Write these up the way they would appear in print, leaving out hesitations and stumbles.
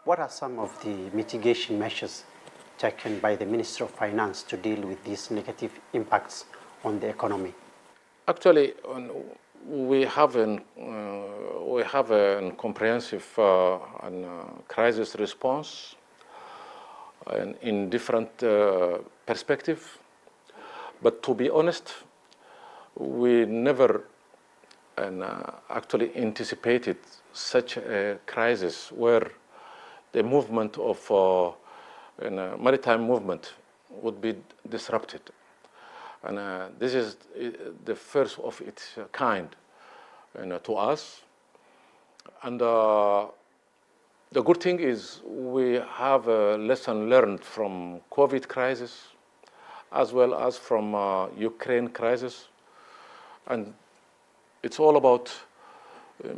What are some of the mitigation measures taken by the Ministry of Finance to deal with these negative impacts on the economy? Actually, we have a comprehensive crisis response in different perspectives. But to be honest, we never actually anticipated such a crisis where the movement of maritime movement would be disrupted. And this is the first of its kind to us. And the good thing is we have a lesson learned from COVID crisis, as well as from Ukraine crisis. And it's all about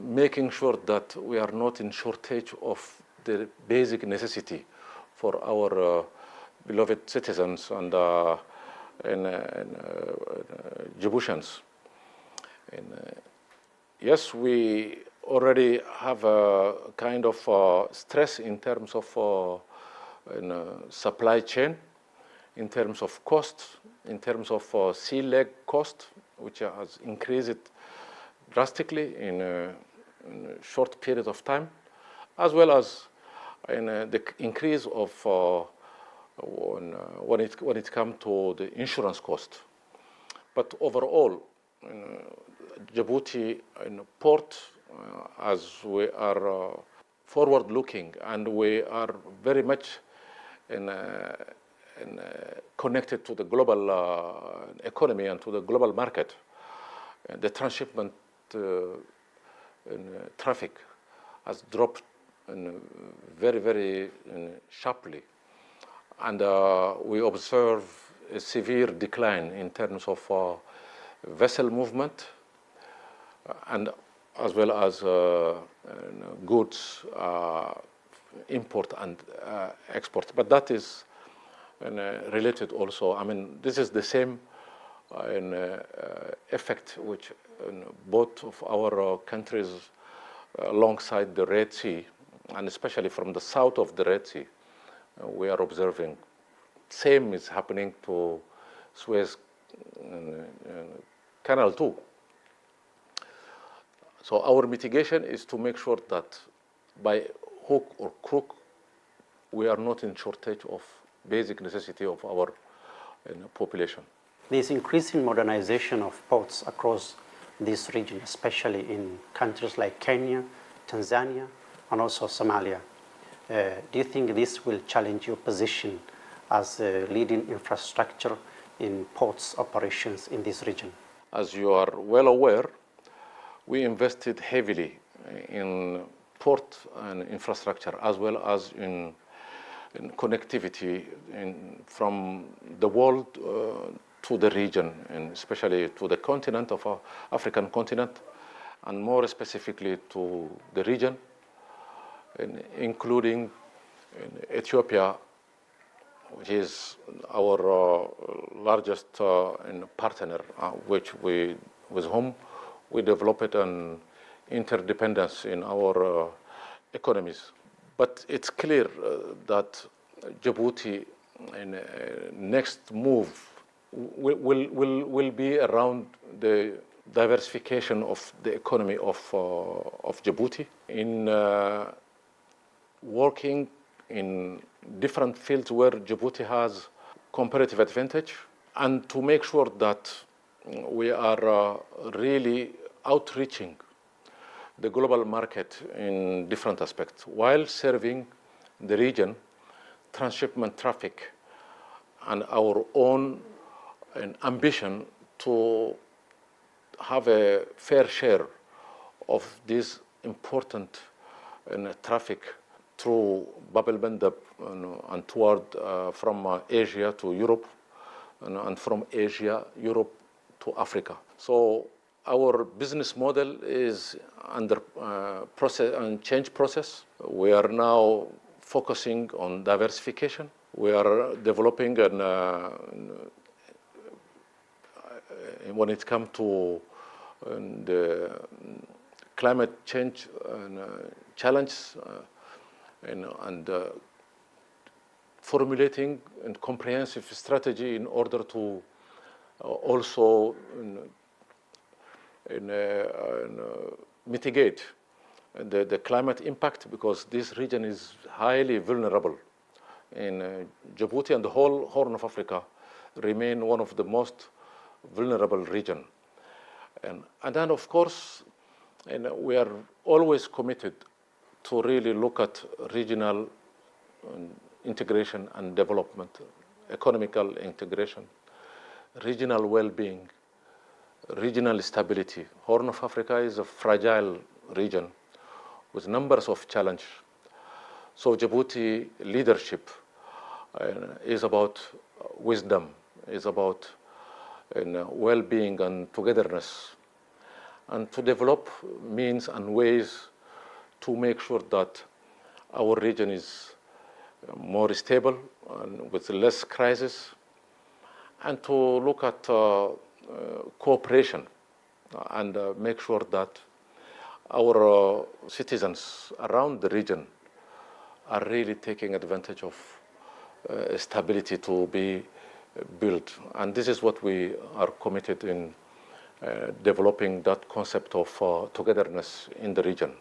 making sure that we are not in shortage of the basic necessity for our beloved citizens and Djiboutians. Yes, we already have a kind of stress in terms of supply chain, in terms of cost, in terms of sea leg cost, which has increased drastically in a short period of time, as well as in the increase of when it comes to the insurance cost. But overall, Djibouti port, as we are forward-looking and we are very much connected to the global economy and to the global market, the transshipment traffic has dropped very, very sharply. And we observe a severe decline in terms of vessel movement and as well as goods import and export. But that is related also. I mean, this is the same effect which both of our countries alongside the Red Sea, and especially from the south of the Red Sea, we are observing. Same is happening to Suez Canal too. So our mitigation is to make sure that by hook or crook, we are not in shortage of basic necessity of our population. There's increasing modernization of ports across this region, especially in countries like Kenya, Tanzania, and also Somalia. Do you think this will challenge your position as a leading infrastructure in ports operations in this region? As you are well aware, we invested heavily in port and infrastructure, as well as in connectivity from the world to the region, and especially to the continent of our African continent, and more specifically to the region, including Ethiopia, which is our largest partner, with whom we developed an interdependence in our economies. But it's clear that Djibouti next move will be around the diversification of the economy of Djibouti in working in different fields where Djibouti has comparative advantage, and to make sure that we are really outreaching the global market in different aspects while serving the region, transshipment traffic, and our own ambition to have a fair share of this important traffic through Bab el-Mandab and toward from Asia to Europe, and from Asia, Europe to Africa. So our business model is under process and change process. We are now focusing on diversification. We are developing when it comes to the climate change challenges, and formulating a comprehensive strategy in order to also mitigate the climate impact, because this region is highly vulnerable. In Djibouti and the whole Horn of Africa remain one of the most vulnerable region. And then, of course, we are always committed to really look at regional integration and development, economical integration, regional well-being, regional stability. Horn of Africa is a fragile region with numbers of challenges. So Djibouti leadership is about wisdom, is about well-being and togetherness, and to develop means and ways to make sure that our region is more stable and with less crisis, and to look at cooperation and make sure that our citizens around the region are really taking advantage of stability to be built. And this is what we are committed in developing, that concept of togetherness in the region.